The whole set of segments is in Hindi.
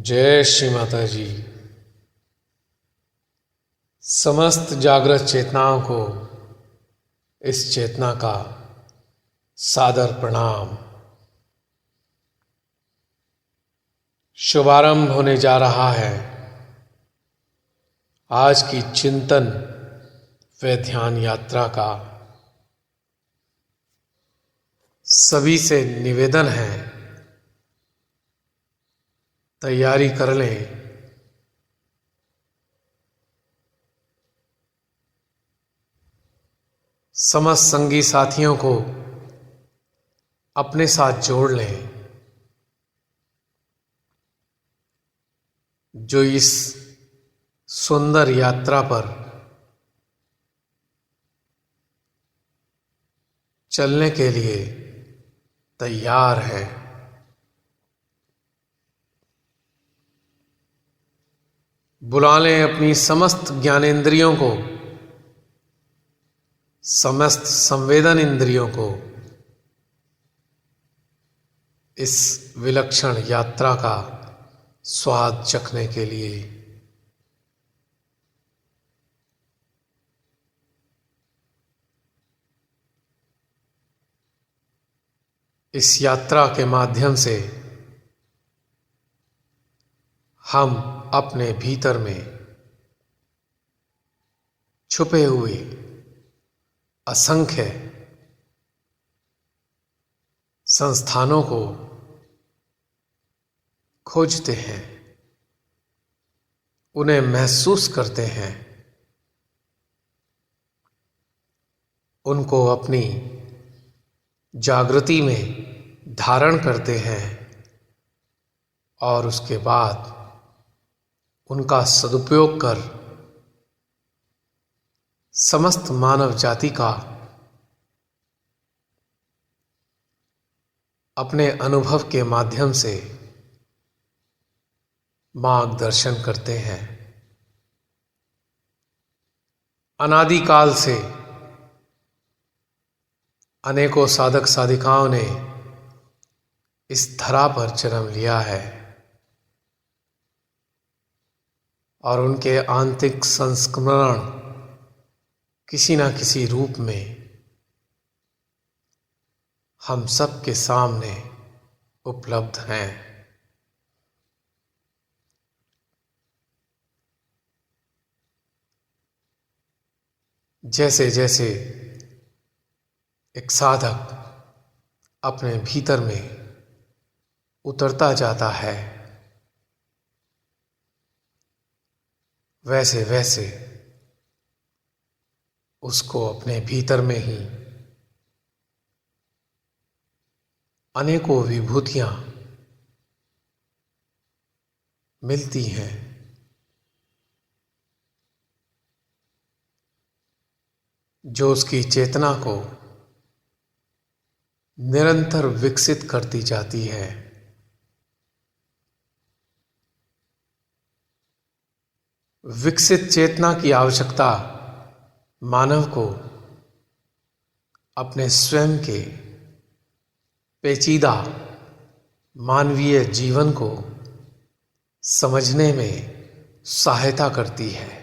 जय श्री माता जी। समस्त जागृत चेतनाओं को इस चेतना का सादर प्रणाम। शुभारंभ होने जा रहा है आज की चिंतन व ध्यान यात्रा का। सभी से निवेदन है, तैयारी कर लें। समस्त संगी साथियों को अपने साथ जोड़ लें जो इस सुंदर यात्रा पर चलने के लिए तैयार है। बुला लें अपनी समस्त ज्ञानेंद्रियों को, समस्त संवेदन इंद्रियों को इस विलक्षण यात्रा का स्वाद चखने के लिए। इस यात्रा के माध्यम से हम अपने भीतर में छुपे हुए असंख्य संस्थानों को खोजते हैं, उन्हें महसूस करते हैं, उनको अपनी जागृति में धारण करते हैं और उसके बाद उनका सदुपयोग कर समस्त मानव जाति का अपने अनुभव के माध्यम से मार्गदर्शन करते हैं। अनादिकाल से अनेकों साधक साधिकाओं ने इस धरा पर जन्म लिया है और उनके आंतरिक संस्मरण किसी न किसी रूप में हम सब के सामने उपलब्ध हैं। जैसे जैसे एक साधक अपने भीतर में उतरता जाता है, वैसे वैसे उसको अपने भीतर में ही अनेकों विभूतियां मिलती हैं, जो उसकी चेतना को निरंतर विकसित करती जाती है। विकसित चेतना की आवश्यकता मानव को अपने स्वयं के पेचीदा मानवीय जीवन को समझने में सहायता करती है।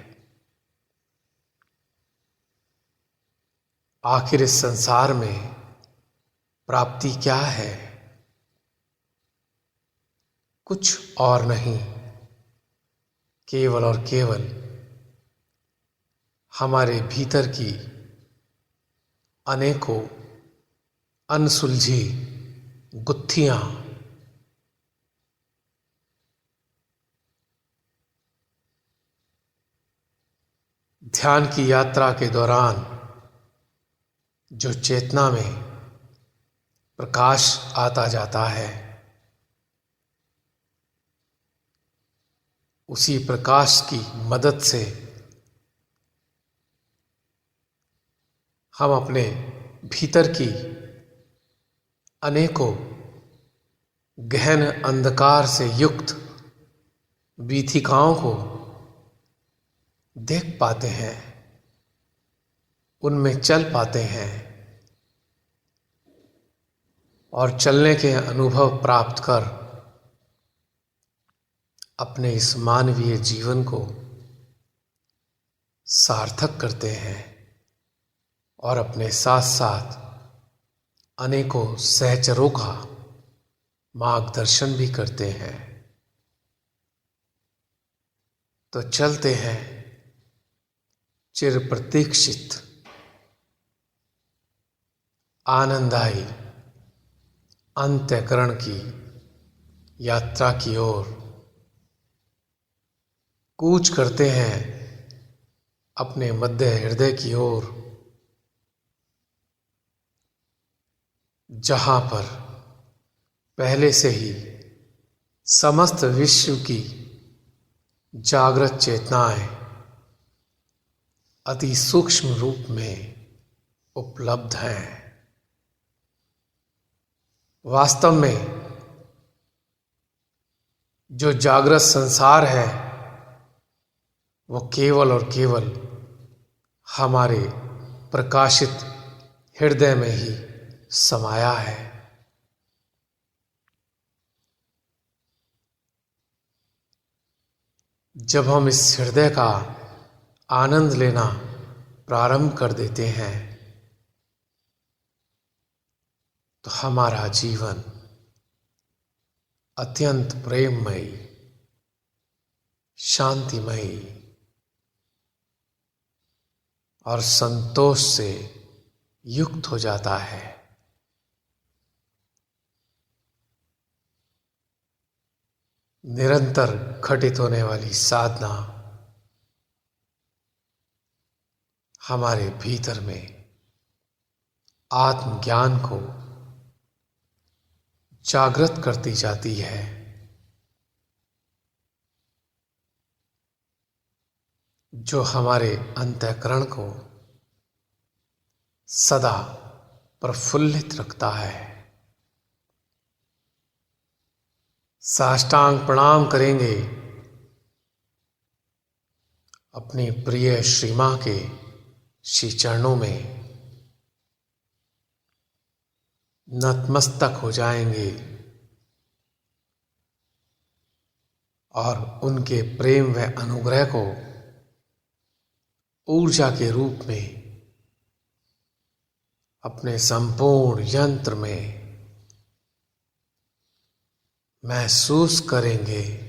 आखिर इस संसार में प्राप्ति क्या है? कुछ और नहीं, केवल और केवल हमारे भीतर की अनेकों अनसुलझी गुत्थियां, ध्यान की यात्रा के दौरान जो चेतना में प्रकाश आता जाता है, उसी प्रकाश की मदद से हम अपने भीतर की अनेकों गहन अंधकार से युक्त वीथिकाओं को देख पाते हैं, उनमें चल पाते हैं और चलने के अनुभव प्राप्त कर अपने इस मानवीय जीवन को सार्थक करते हैं और अपने साथ साथ अनेकों सहचरों का मार्गदर्शन भी करते हैं। तो चलते हैं चिर प्रतीक्षित आनंदाई अंत्यकरण की यात्रा की ओर कूच करते हैं, अपने मध्य हृदय की ओर, जहां पर पहले से ही समस्त विश्व की जागृत चेतनाएं अति सूक्ष्म रूप में उपलब्ध हैं। वास्तव में जो जागृत संसार है वो केवल और केवल हमारे प्रकाशित हृदय में ही समाया है। जब हम इस हृदय का आनंद लेना प्रारंभ कर देते हैं तो हमारा जीवन अत्यंत प्रेममयी, शांतिमयी और संतोष से युक्त हो जाता है। निरंतर घटित होने वाली साधना हमारे भीतर में आत्मज्ञान को जागृत करती जाती है। जो हमारे अंतःकरण को सदा प्रफुल्लित रखता है। साष्टांग प्रणाम करेंगे अपनी प्रिय श्री मां के श्री चरणों में, नतमस्तक हो जाएंगे और उनके प्रेम व अनुग्रह को ऊर्जा के रूप में अपने संपूर्ण यंत्र में महसूस करेंगे।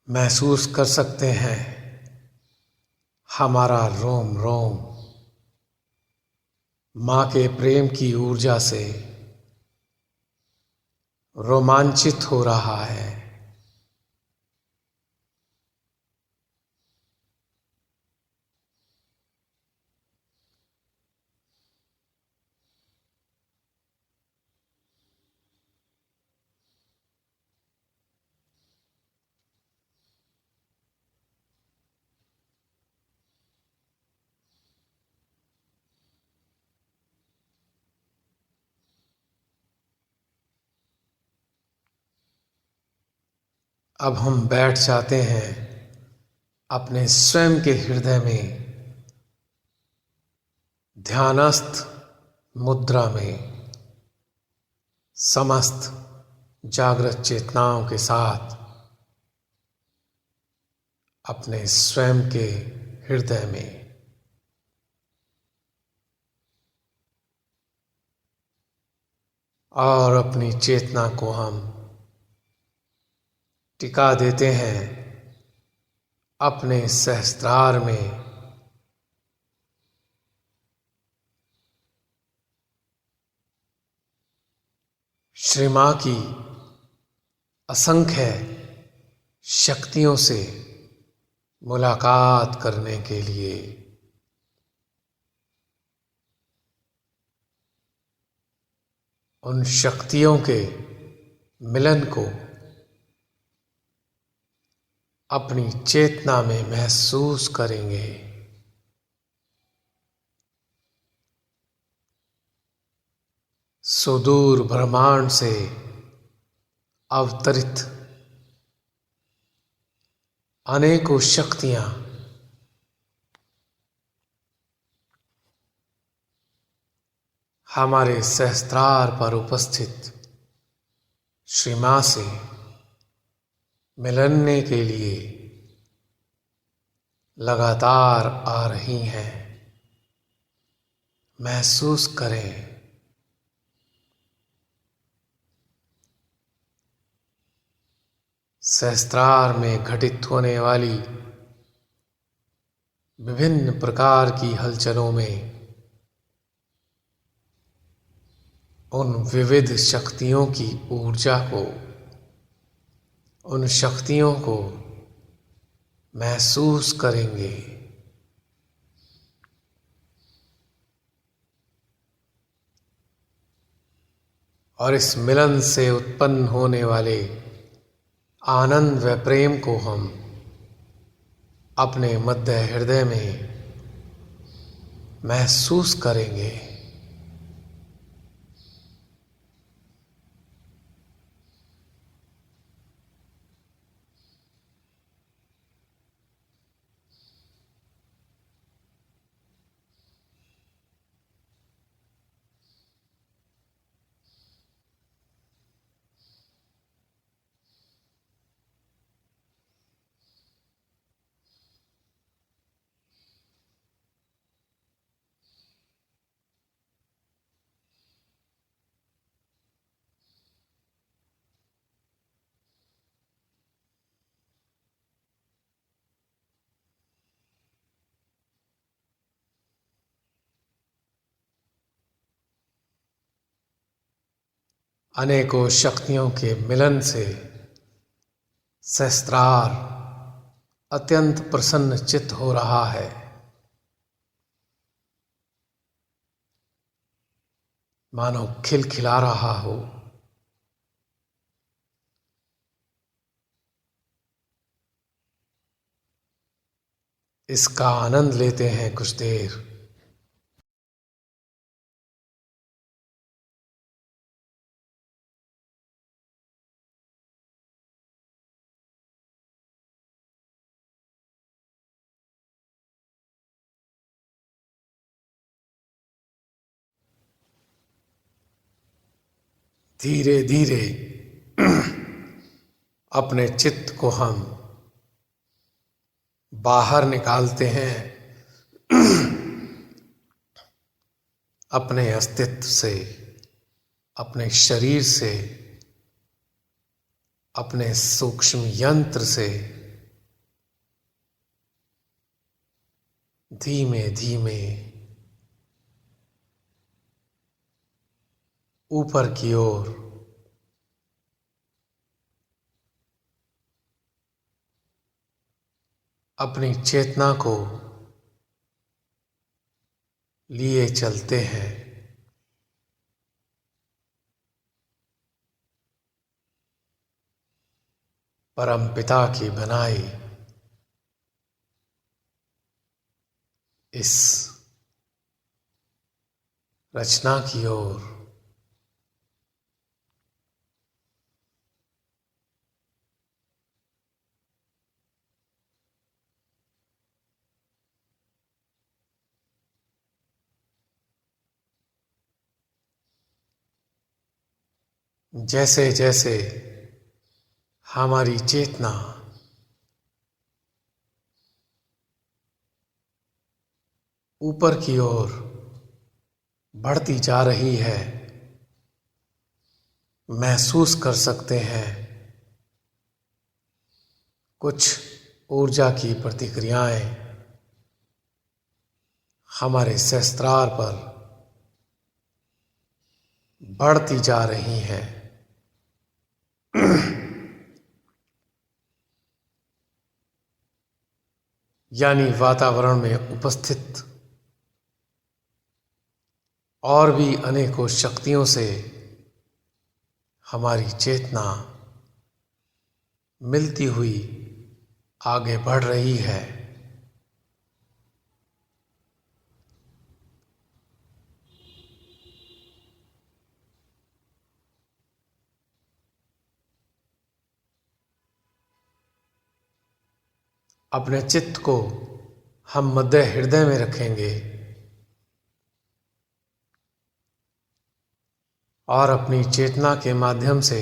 महसूस कर सकते हैं हमारा रोम रोम मां के प्रेम की ऊर्जा से रोमांचित हो रहा है। अब हम बैठ जाते हैं अपने स्वयं के हृदय में ध्यानस्थ मुद्रा में, समस्त जागृत चेतनाओं के साथ अपने स्वयं के हृदय में। और अपनी चेतना को हम टिका देते हैं अपने सहस्त्रार में। श्री मां की असंख्य शक्तियों से मुलाकात करने के लिए उन शक्तियों के मिलन को अपनी चेतना में महसूस करेंगे। सुदूर ब्रह्मांड से अवतरित अनेकों शक्तियां हमारे सहस्त्रार पर उपस्थित श्री माँ से मिलने के लिए लगातार आ रही हैं। महसूस करें सहस्त्रार में घटित होने वाली विभिन्न प्रकार की हलचलों में उन विविध शक्तियों की ऊर्जा को, उन शक्तियों को महसूस करेंगे। और इस मिलन से उत्पन्न होने वाले आनंद व प्रेम को हम अपने मध्य हृदय में महसूस करेंगे। अनेकों शक्तियों के मिलन से सहस्त्रार अत्यंत प्रसन्न चित्त हो रहा है। मानो खिलखिला रहा हो। इसका आनंद लेते हैं कुछ देर। धीरे धीरे अपने चित्त को हम बाहर निकालते हैं अपने अस्तित्व से, अपने शरीर से, अपने सूक्ष्म यंत्र से। धीमे धीमे ऊपर की ओर अपनी चेतना को लिए चलते हैं। परमपिता की बनाई इस रचना की ओर। जैसे जैसे हमारी चेतना ऊपर की ओर बढ़ती जा रही है, महसूस कर सकते हैं कुछ ऊर्जा की प्रतिक्रियाएं हमारे सहस्त्रार पर बढ़ती जा रही हैं। यानी वातावरण में उपस्थित और भी अनेकों शक्तियों से हमारी चेतना मिलती हुई आगे बढ़ रही है। अपने चित्त को हम मध्य हृदय में रखेंगे और अपनी चेतना के माध्यम से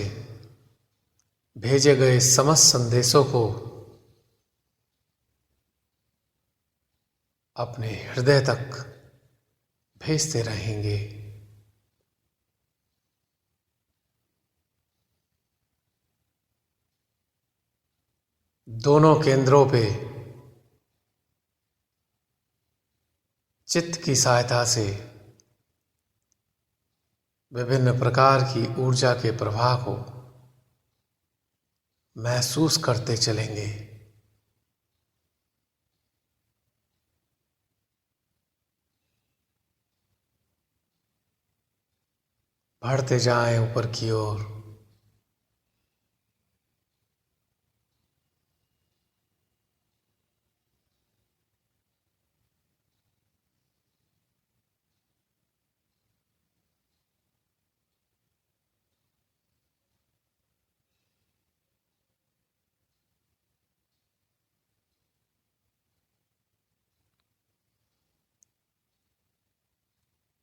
भेजे गए समस्त संदेशों को अपने हृदय तक भेजते रहेंगे। दोनों केंद्रों पे चित्त की सहायता से विभिन्न प्रकार की ऊर्जा के प्रवाह को महसूस करते चलेंगे। बढ़ते जाएं ऊपर की ओर।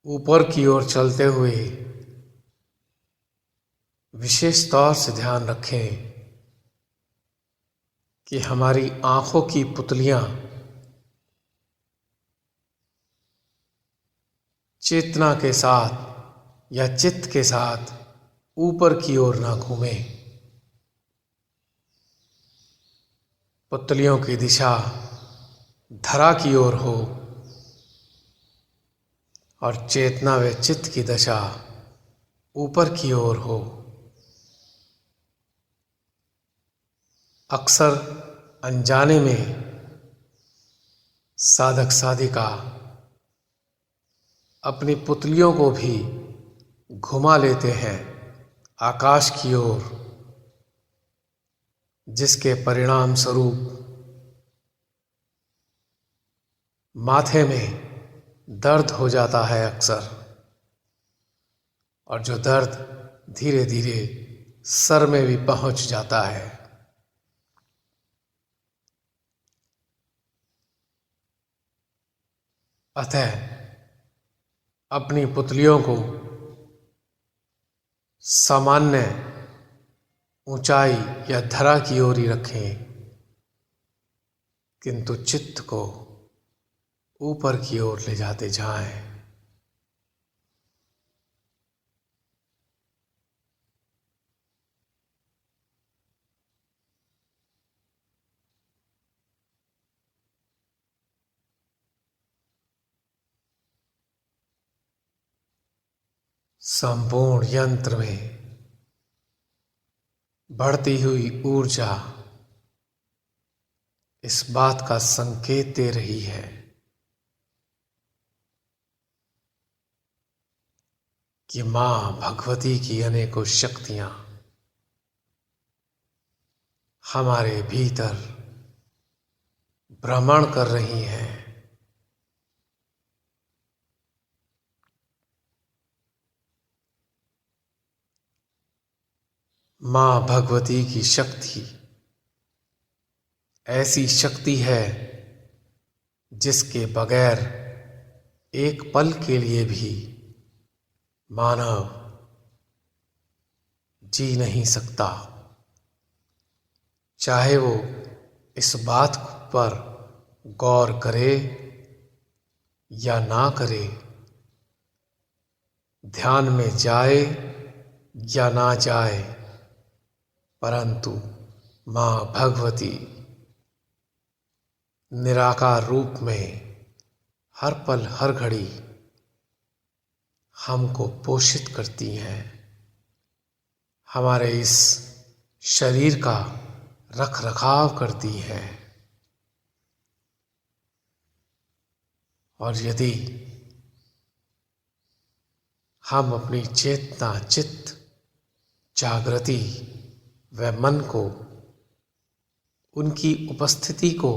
ऊपर की ओर चलते हुए विशेष तौर से ध्यान रखें कि हमारी आंखों की पुतलियां चेतना के साथ या चित्त के साथ ऊपर की ओर ना घूमें। पुतलियों की दिशा धरा की ओर हो और चेतना व चित्त की दशा ऊपर की ओर हो। अक्सर अनजाने में साधक साधिका अपनी पुतलियों को भी घुमा लेते हैं आकाश की ओर, जिसके परिणाम स्वरूप माथे में दर्द हो जाता है अक्सर, और जो दर्द धीरे धीरे सर में भी पहुंच जाता है। अतः अपनी पुतलियों को सामान्य ऊंचाई या धरा की ओर ही रखें, किंतु चित्त को ऊपर की ओर ले जाते जाएं। संपूर्ण यंत्र में बढ़ती हुई ऊर्जा इस बात का संकेत दे रही है कि मां भगवती की अनेकों शक्तियां हमारे भीतर भ्रमण कर रही हैं। मां भगवती की शक्ति ऐसी शक्ति है जिसके बगैर एक पल के लिए भी मानव जी नहीं सकता, चाहे वो इस बात पर गौर करे या ना करे, ध्यान में जाए या ना जाए, परंतु मां भगवती निराकार रूप में हर पल हर घड़ी हमको पोषित करती हैं, हमारे इस शरीर का रख रखाव करती हैं। और यदि हम अपनी चेतना, चित्त, जागृति व मन को, उनकी उपस्थिति को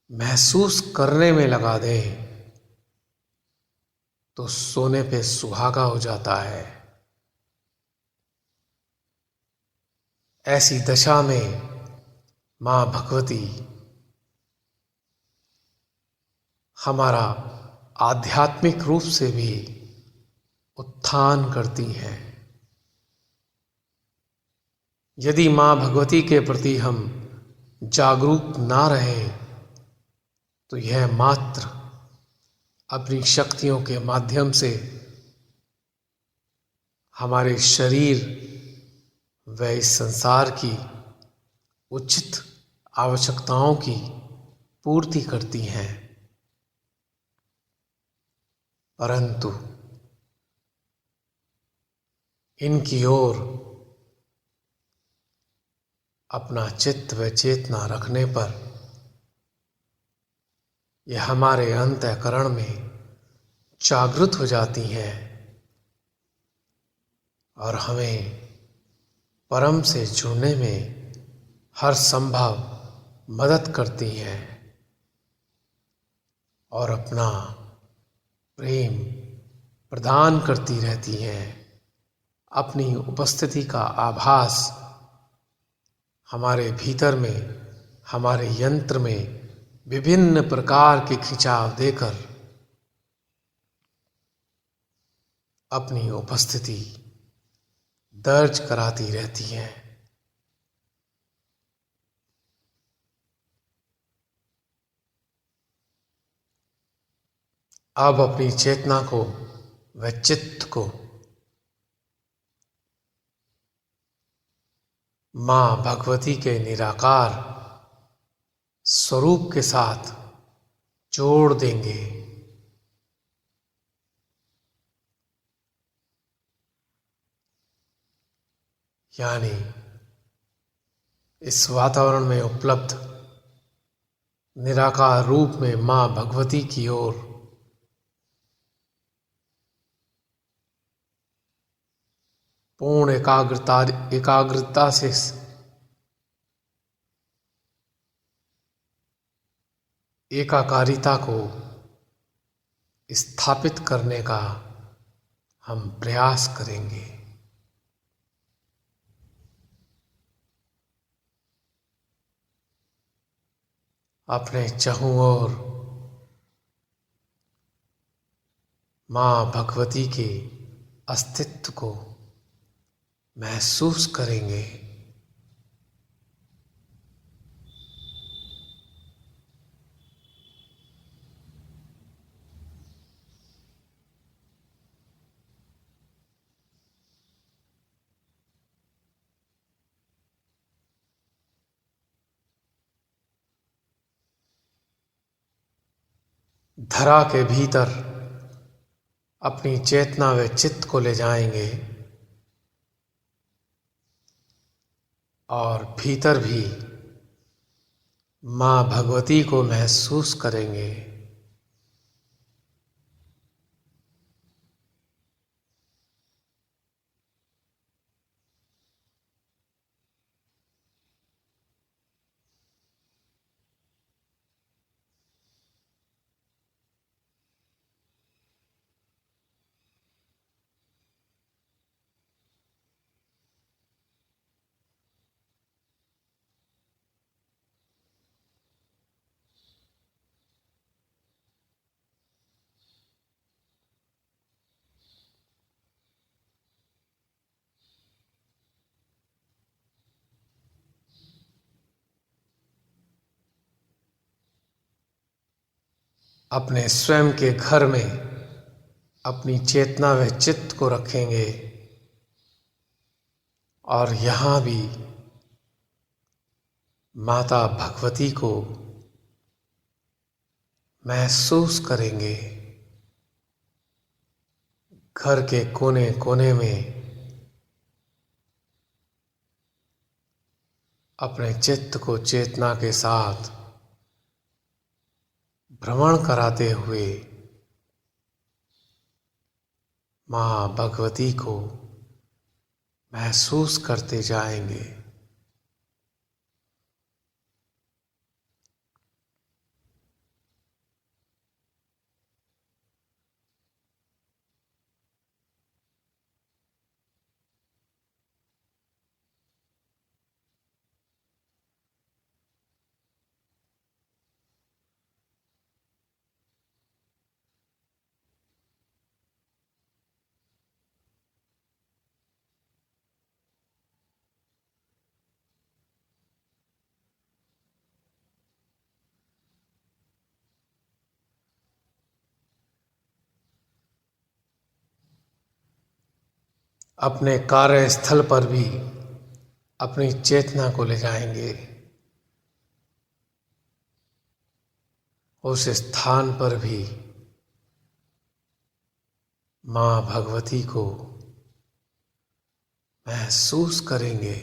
महसूस करने में लगा दें, तो सोने पे सुहागा हो जाता है। ऐसी दशा में मां भगवती हमारा आध्यात्मिक रूप से भी उत्थान करती हैं। यदि माँ भगवती के प्रति हम जागरूक ना रहें तो यह मात्र अपनी शक्तियों के माध्यम से हमारे शरीर व इस संसार की उचित आवश्यकताओं की पूर्ति करती हैं, परंतु इनकी ओर अपना चित्त व चेतना रखने पर यह हमारे अंतःकरण में जागृत हो जाती हैं और हमें परम से जुड़ने में हर संभव मदद करती हैं और अपना प्रेम प्रदान करती रहती हैं। अपनी उपस्थिति का आभास हमारे भीतर में, हमारे यंत्र में विभिन्न प्रकार के खिंचाव देकर अपनी उपस्थिति दर्ज कराती रहती हैं। अब अपनी चेतना को व चित्त को माँ भगवती के निराकार स्वरूप के साथ जोड़ देंगे। यानी इस वातावरण में उपलब्ध निराकार रूप में माँ भगवती की ओर पूर्ण एकाग्रता से एकाकारिता को स्थापित करने का हम प्रयास करेंगे। अपने चहुं ओर माँ भगवती के अस्तित्व को महसूस करेंगे। धरा के भीतर अपनी चेतना व चित्त को ले जाएंगे और भीतर भी माँ भगवती को महसूस करेंगे। अपने स्वयं के घर में अपनी चेतना व चित्त को रखेंगे और यहाँ भी माता भगवती को महसूस करेंगे। घर के कोने कोने में अपने चित्त को चेतना के साथ भ्रमण कराते हुए माँ भगवती को महसूस करते जाएंगे। अपने कार्यस्थल पर भी अपनी चेतना को ले जाएंगे। उस स्थान पर भी माँ भगवती को महसूस करेंगे।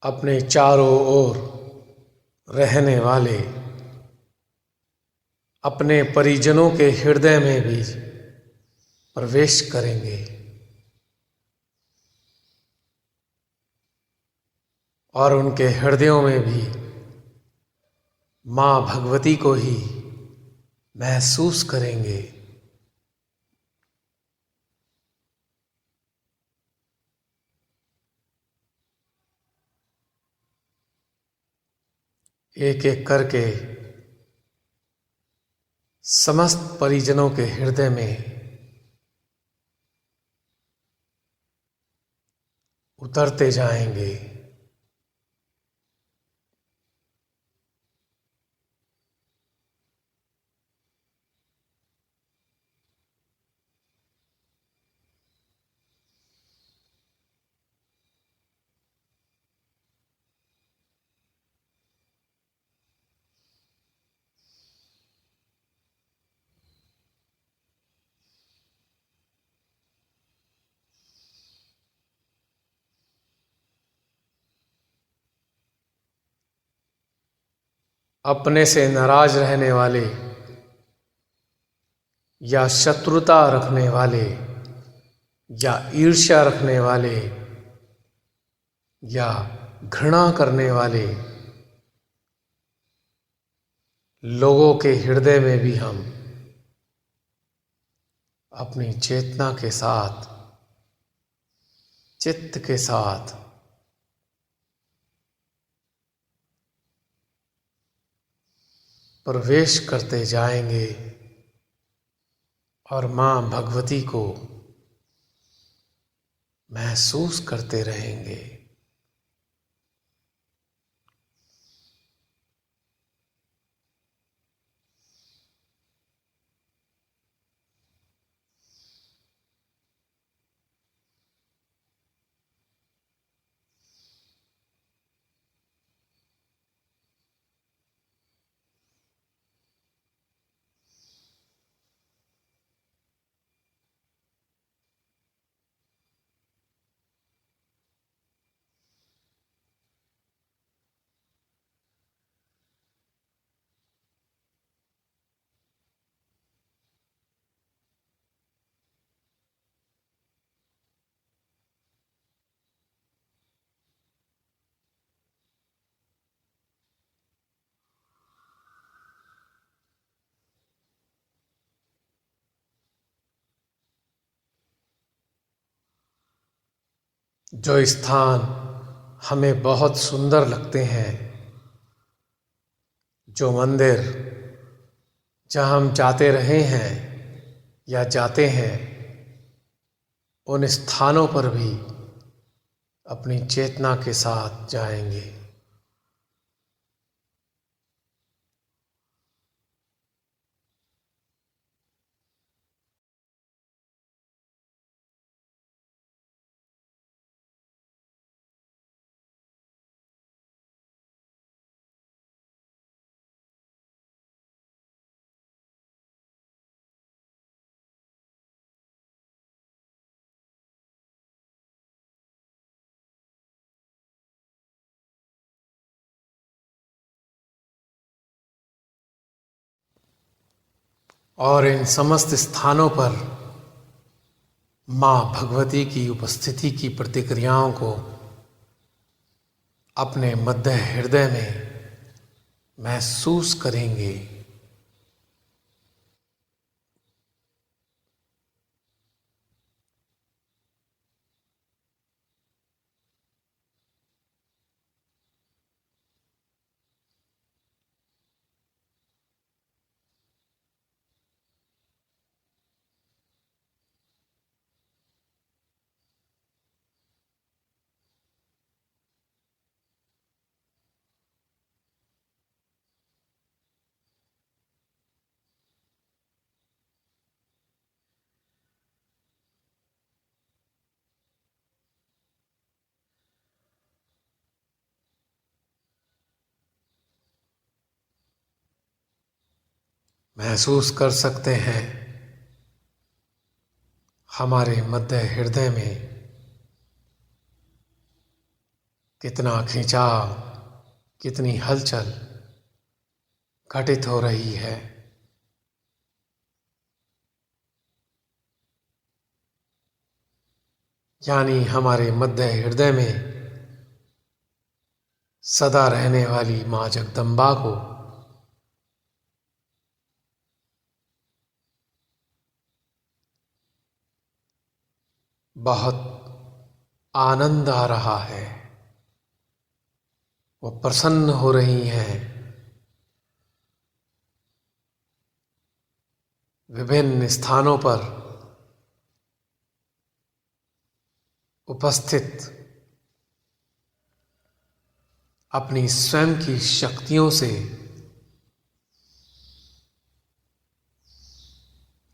अपने चारों ओर रहने वाले अपने परिजनों के हृदय में भी प्रवेश करेंगे और उनके हृदयों में भी माँ भगवती को ही महसूस करेंगे। एक एक करके समस्त परिजनों के हृदय में उतरते जाएंगे। अपने से नाराज रहने वाले या शत्रुता रखने वाले या ईर्ष्या रखने वाले या घृणा करने वाले लोगों के हृदय में भी हम अपनी चेतना के साथ, चित्त के साथ प्रवेश करते जाएंगे और माँ भगवती को महसूस करते रहेंगे। जो स्थान हमें बहुत सुंदर लगते हैं, जो मंदिर जहाँ हम जाते रहे हैं या जाते हैं, उन स्थानों पर भी अपनी चेतना के साथ जाएंगे। और इन समस्त स्थानों पर माँ भगवती की उपस्थिति की प्रतिक्रियाओं को अपने मध्य हृदय में महसूस करेंगे। महसूस कर सकते हैं हमारे मध्य हृदय में कितना खिंचाव, कितनी हलचल घटित हो रही है। यानी हमारे मध्य हृदय में सदा रहने वाली माँ जगदम्बा को बहुत आनंद आ रहा है, वो प्रसन्न हो रही हैं। विभिन्न स्थानों पर उपस्थित अपनी स्वयं की शक्तियों से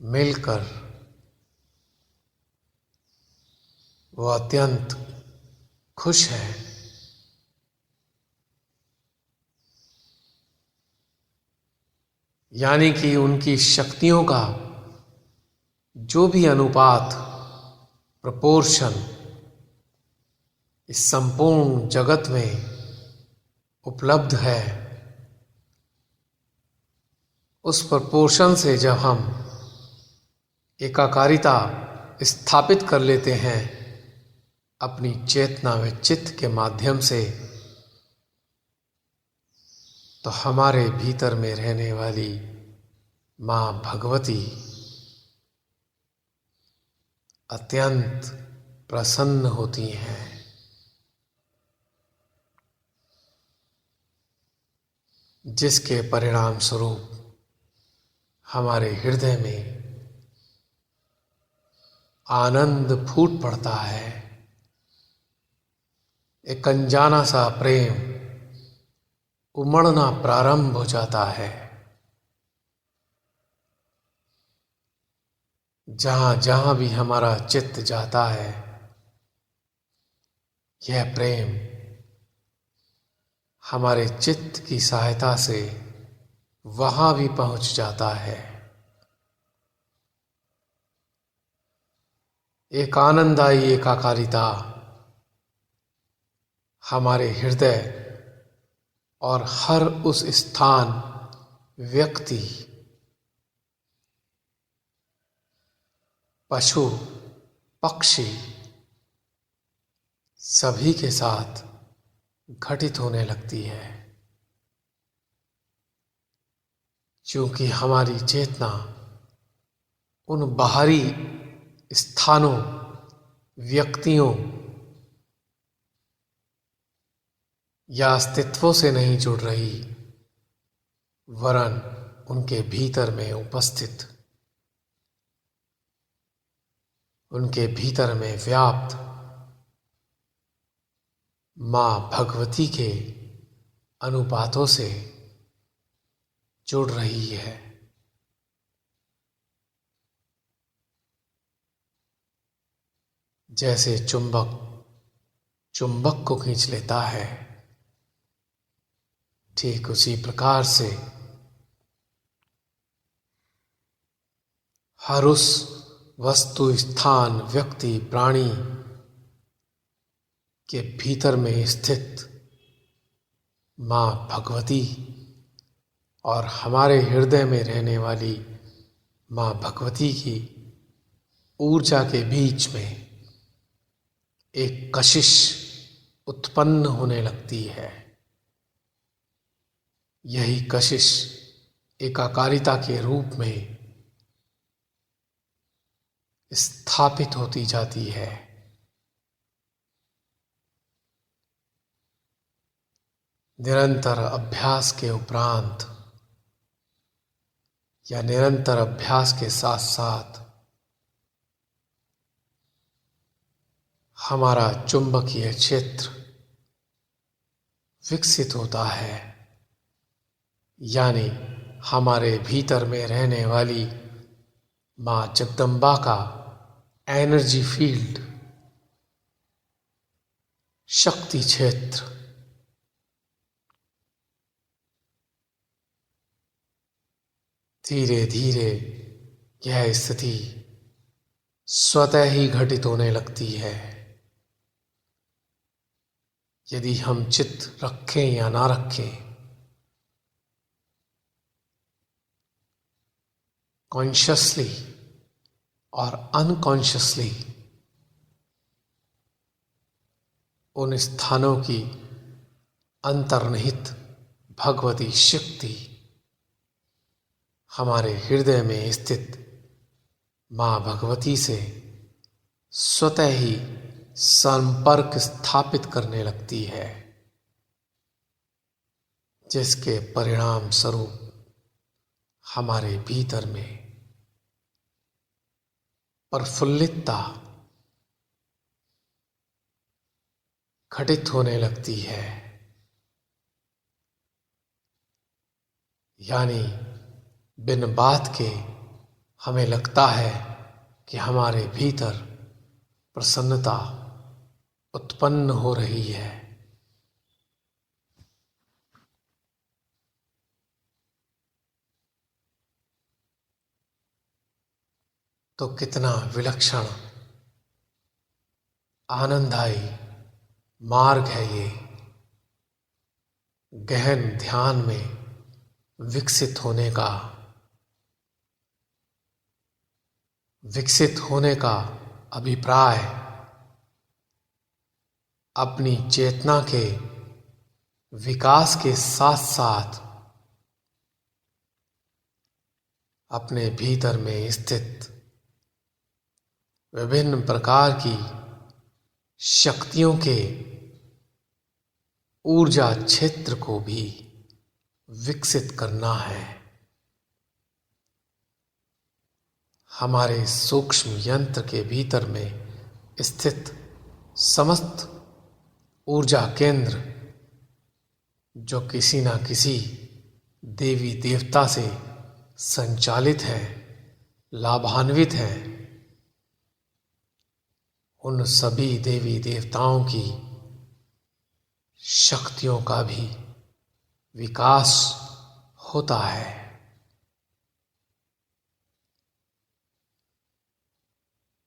मिलकर वो अत्यंत खुश है। यानी कि उनकी शक्तियों का जो भी अनुपात, प्रपोर्शन इस संपूर्ण जगत में उपलब्ध है, उस प्रपोर्शन से जब हम एकाकारिता स्थापित कर लेते हैं अपनी चेतना व चित्त के माध्यम से, तो हमारे भीतर में रहने वाली माँ भगवती अत्यंत प्रसन्न होती हैं। जिसके परिणाम स्वरूप हमारे हृदय में आनंद फूट पड़ता है। एक अनजाना सा प्रेम उमड़ना प्रारंभ हो जाता है। जहाँ जहाँ भी हमारा चित्त जाता है, यह प्रेम हमारे चित्त की सहायता से वहाँ भी पहुँच जाता है। एक आनंदायी एकाकारिता हमारे हृदय और हर उस स्थान, व्यक्ति, पशु, पक्षी सभी के साथ घटित होने लगती है। क्योंकि हमारी चेतना उन बाहरी स्थानों, व्यक्तियों या अस्तित्वों से नहीं जुड़ रही, वरन उनके भीतर में उपस्थित, उनके भीतर में व्याप्त माँ भगवती के अनुपातों से जुड़ रही है। जैसे चुंबक चुंबक को खींच लेता है, ठीक उसी प्रकार से हर उस वस्तु, स्थान, व्यक्ति, प्राणी के भीतर में स्थित माँ भगवती और हमारे हृदय में रहने वाली माँ भगवती की ऊर्जा के बीच में एक कशिश उत्पन्न होने लगती है। यही कशिश एकाकारिता के रूप में स्थापित होती जाती है। निरंतर अभ्यास के उपरांत या निरंतर अभ्यास के साथ साथ हमारा चुंबकीय क्षेत्र विकसित होता है। यानी हमारे भीतर में रहने वाली माँ जगदम्बा का एनर्जी फील्ड, शक्ति क्षेत्र धीरे धीरे यह स्थिति स्वतः ही घटित होने लगती है। यदि हम चित्त रखें या ना रखें, कॉन्शियसली और अनकॉन्शियसली उन स्थानों की अंतर्निहित भगवती शक्ति हमारे हृदय में स्थित मां भगवती से स्वतः ही संपर्क स्थापित करने लगती है, जिसके परिणाम स्वरूप हमारे भीतर में प्रफुल्लितता घटित होने लगती है। यानी बिन बात के हमें लगता है कि हमारे भीतर प्रसन्नता उत्पन्न हो रही है। तो कितना विलक्षण आनंददायी मार्ग है ये, गहन ध्यान में विकसित होने का अभिप्राय अपनी चेतना के विकास के साथ साथ अपने भीतर में स्थित विभिन्न प्रकार की शक्तियों के ऊर्जा क्षेत्र को भी विकसित करना है। हमारे सूक्ष्म यंत्र के भीतर में स्थित समस्त ऊर्जा केंद्र जो किसी न किसी देवी देवता से संचालित है, लाभान्वित है, उन सभी देवी देवताओं की शक्तियों का भी विकास होता है।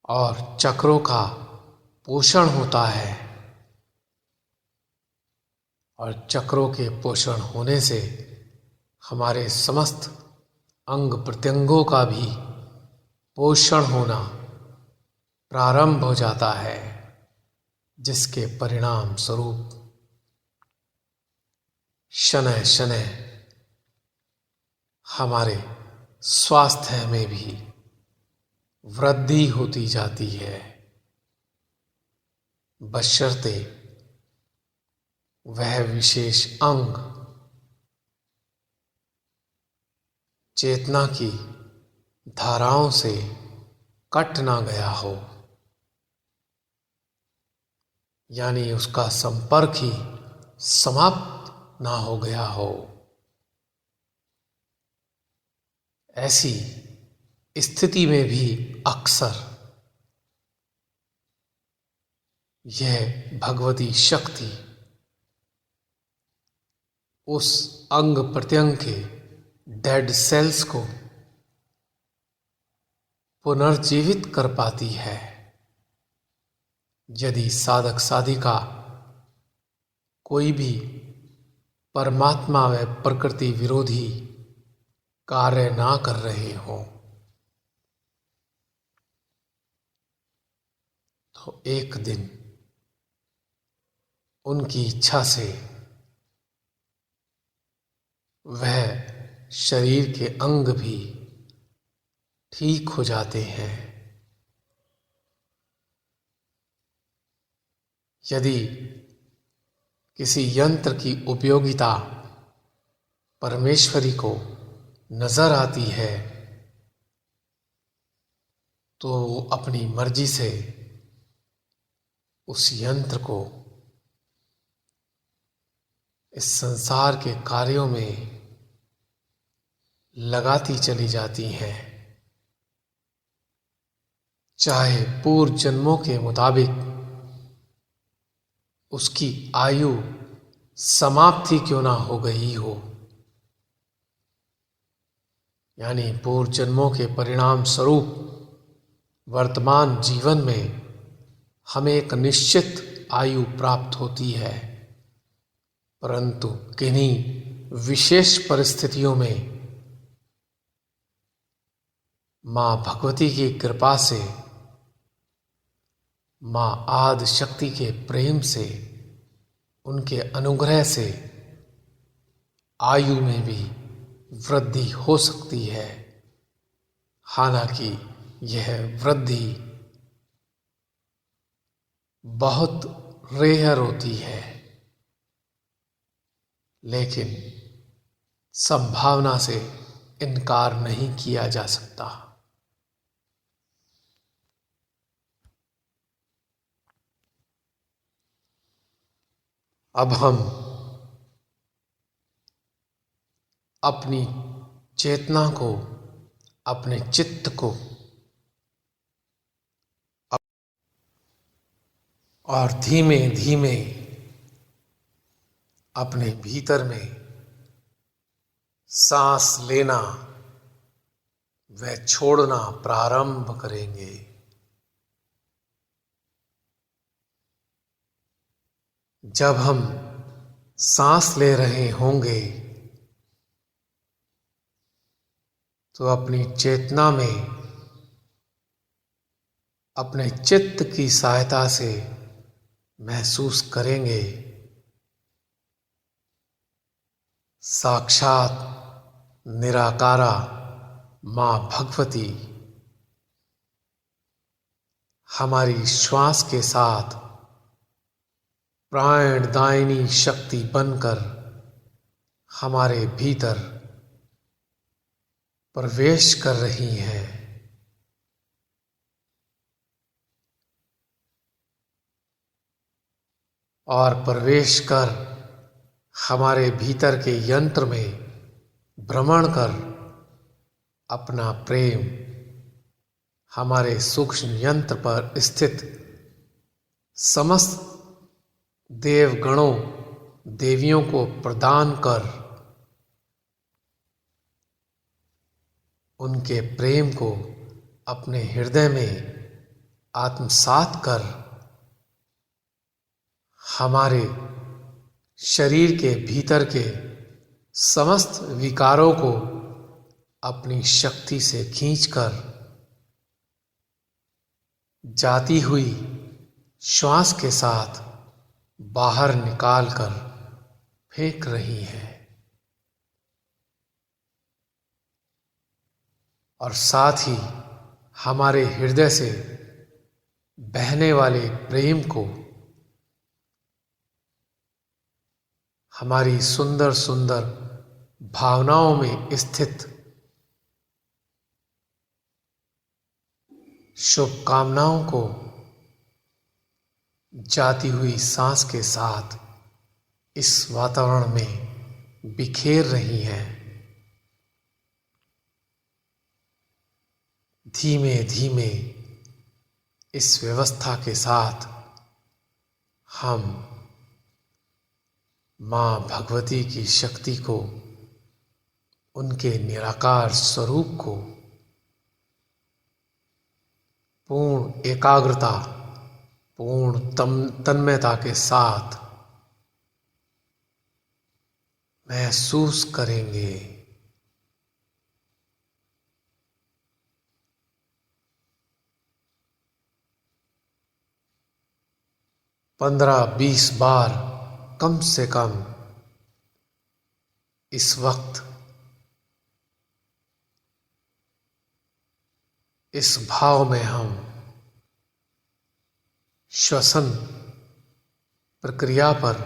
और चक्रों का पोषण होता है, और चक्रों के पोषण होने से हमारे समस्त अंग प्रत्यंगों का भी पोषण होना प्रारंभ हो जाता है, जिसके परिणाम स्वरूप शनैः शनैः हमारे स्वास्थ्य में भी वृद्धि होती जाती है, बशर्ते वह विशेष अंग चेतना की धाराओं से कट ना गया हो, यानी उसका संपर्क ही समाप्त ना हो गया हो। ऐसी स्थिति में भी अक्सर यह भगवती शक्ति उस अंग प्रत्यंग के डेड सेल्स को पुनर्जीवित कर पाती है। यदि साधक साधिका कोई भी परमात्मा व प्रकृति विरोधी कार्य ना कर रहे हो, तो एक दिन उनकी इच्छा से वह शरीर के अंग भी ठीक हो जाते हैं। यदि किसी यंत्र की उपयोगिता परमेश्वरी को नजर आती है, तो वो अपनी मर्जी से उस यंत्र को इस संसार के कार्यों में लगाती चली जाती हैं, चाहे पूर्व जन्मों के मुताबिक उसकी आयु समाप्ति क्यों ना हो गई हो। यानी पूर्व जन्मों के परिणाम स्वरूप वर्तमान जीवन में हमें एक निश्चित आयु प्राप्त होती है, परंतु किन्हीं विशेष परिस्थितियों में माँ भगवती की कृपा से, माँ आदि शक्ति के प्रेम से, उनके अनुग्रह से आयु में भी वृद्धि हो सकती है। हालांकि यह वृद्धि बहुत रेयर होती है, लेकिन संभावना से इनकार नहीं किया जा सकता। अब हम अपनी चेतना को, अपने चित्त को और धीमे धीमे अपने भीतर में सांस लेना व छोड़ना प्रारंभ करेंगे। जब हम सांस ले रहे होंगे तो अपनी चेतना में अपने चित्त की सहायता से महसूस करेंगे साक्षात निराकारा माँ भगवती हमारी श्वास के साथ प्राणदायिनी शक्ति बनकर हमारे भीतर प्रवेश कर रही हैं। और प्रवेश कर हमारे भीतर के यंत्र में भ्रमण कर अपना प्रेम हमारे सूक्ष्म यंत्र पर स्थित समस्त देवगणों देवियों को प्रदान कर उनके प्रेम को अपने हृदय में आत्मसात कर हमारे शरीर के भीतर के समस्त विकारों को अपनी शक्ति से खींचकर जाती हुई श्वास के साथ बाहर निकालकर फेंक रही है। और साथ ही हमारे हृदय से बहने वाले प्रेम को हमारी सुंदर सुंदर भावनाओं में स्थित शुभकामनाओं को जाती हुई सांस के साथ इस वातावरण में बिखेर रही हैं। धीमे धीमे इस व्यवस्था के साथ हम माँ भगवती की शक्ति को, उनके निराकार स्वरूप को पूर्ण एकाग्रता, पूर्ण तन्मयता के साथ महसूस करेंगे। पंद्रह 20 बार कम से कम इस वक्त इस भाव में हम श्वसन प्रक्रिया पर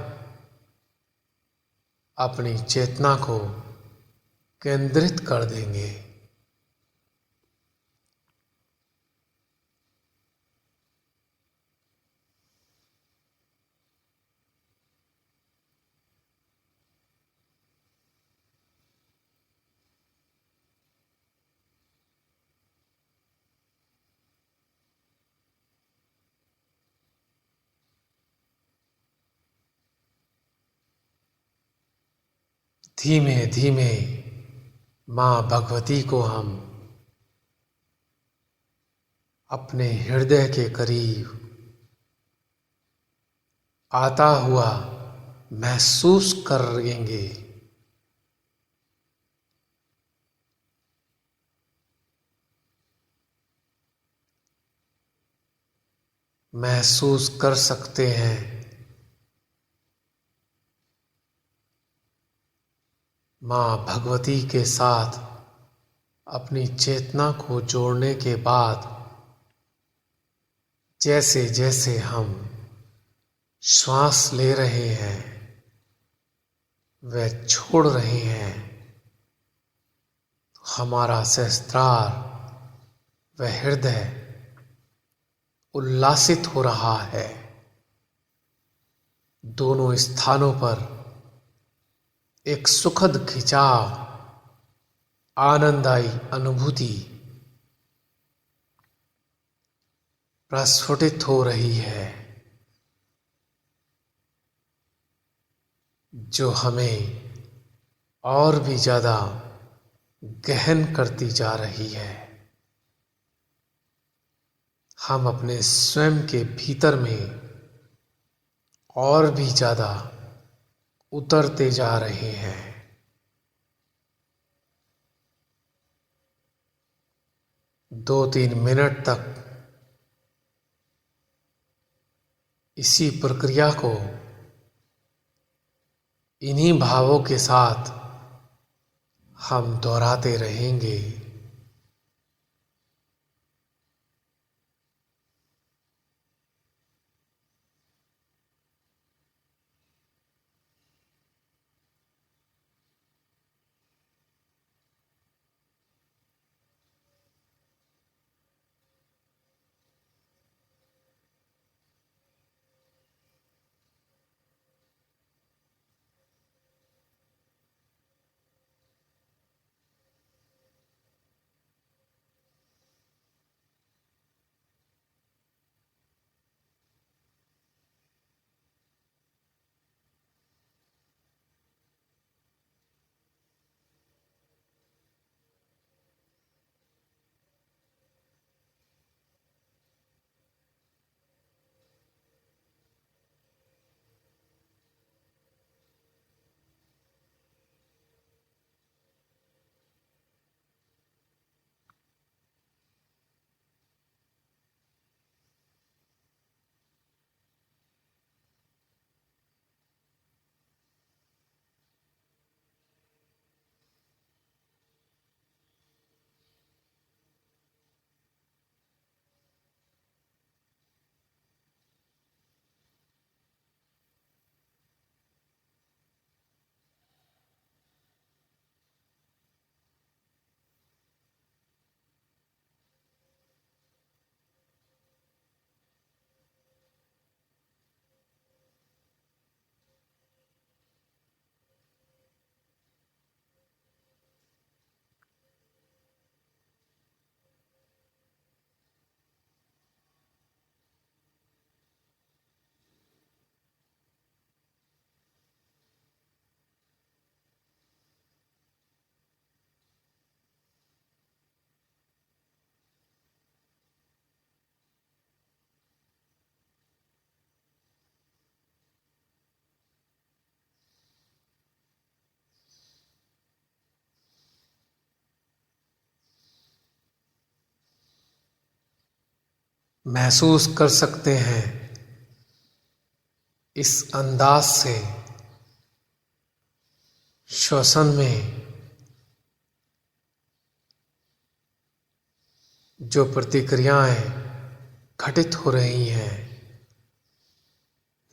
अपनी चेतना को केंद्रित कर देंगे। धीमे धीमे माँ भगवती को हम अपने हृदय के करीब आता हुआ महसूस करेंगे। महसूस कर सकते हैं माँ भगवती के साथ अपनी चेतना को जोड़ने के बाद जैसे जैसे हम श्वास ले रहे हैं व छोड़ रहे हैं, हमारा सहस्त्रार व हृदय उल्लासित हो रहा है। दोनों स्थानों पर एक सुखद खिंचाव, आनंदायी अनुभूति प्रस्फुटित हो रही है, जो हमें और भी ज्यादा गहन करती जा रही है। हम अपने स्वयं के भीतर में और भी ज्यादा उतरते जा रहे हैं। दो तीन मिनट तक इसी प्रक्रिया को इन्हीं भावों के साथ हम दोहराते रहेंगे। महसूस कर सकते हैं इस अंदाज से श्वसन में जो प्रतिक्रियाएं घटित हो रही हैं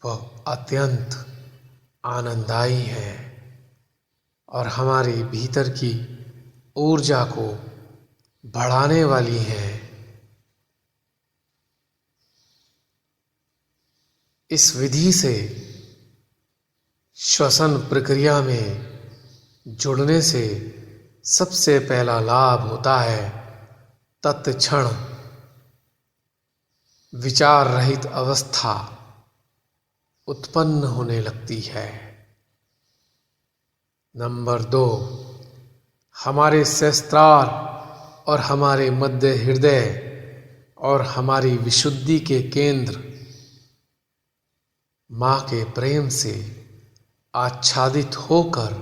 वह अत्यंत आनंददायी है और हमारी भीतर की ऊर्जा को बढ़ाने वाली है। इस विधि से श्वसन प्रक्रिया में जुड़ने से सबसे पहला लाभ होता है तत्क्षण विचार रहित अवस्था उत्पन्न होने लगती है। नंबर 2, हमारे सहस्त्रार और हमारे मध्य हृदय और हमारी विशुद्धि के केंद्र माँ के प्रेम से आच्छादित होकर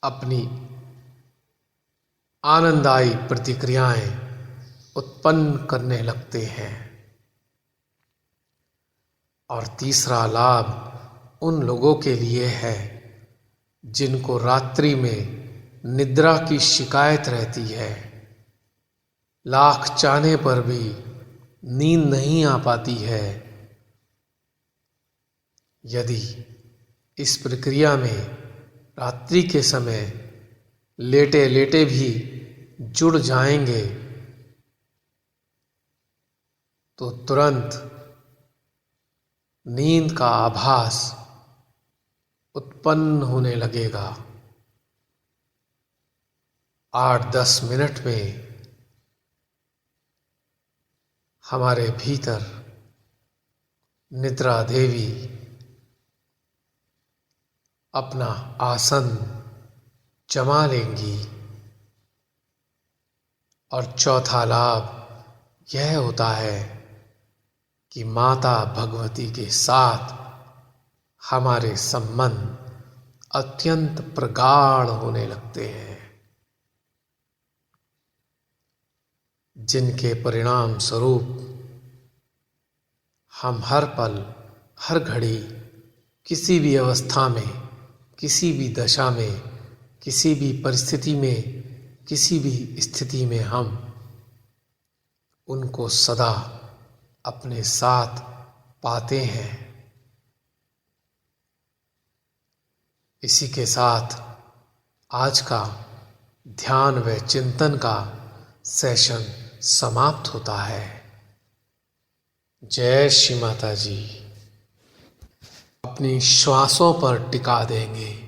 अपनी आनंदायी प्रतिक्रियाएं उत्पन्न करने लगते हैं। और तीसरा लाभ उन लोगों के लिए है जिनको रात्रि में निद्रा की शिकायत रहती है, लाख चाहने पर भी नींद नहीं आ पाती है। यदि इस प्रक्रिया में रात्रि के समय लेटे लेटे भी जुड़ जाएंगे तो तुरंत नींद का आभास उत्पन्न होने लगेगा। 8-10 मिनट में हमारे भीतर निद्रा देवी अपना आसन जमा लेंगी। और चौथा लाभ यह होता है कि माता भगवती के साथ हमारे संबंध अत्यंत प्रगाढ़ होने लगते हैं, जिनके परिणाम स्वरूप हम हर पल हर घड़ी किसी भी अवस्था में, किसी भी दशा में, किसी भी परिस्थिति में, किसी भी स्थिति में हम उनको सदा अपने साथ पाते हैं। इसी के साथ आज का ध्यान व चिंतन का सेशन समाप्त होता है। जय श्री माता जी। अपनी श्वासों पर टिका देंगे।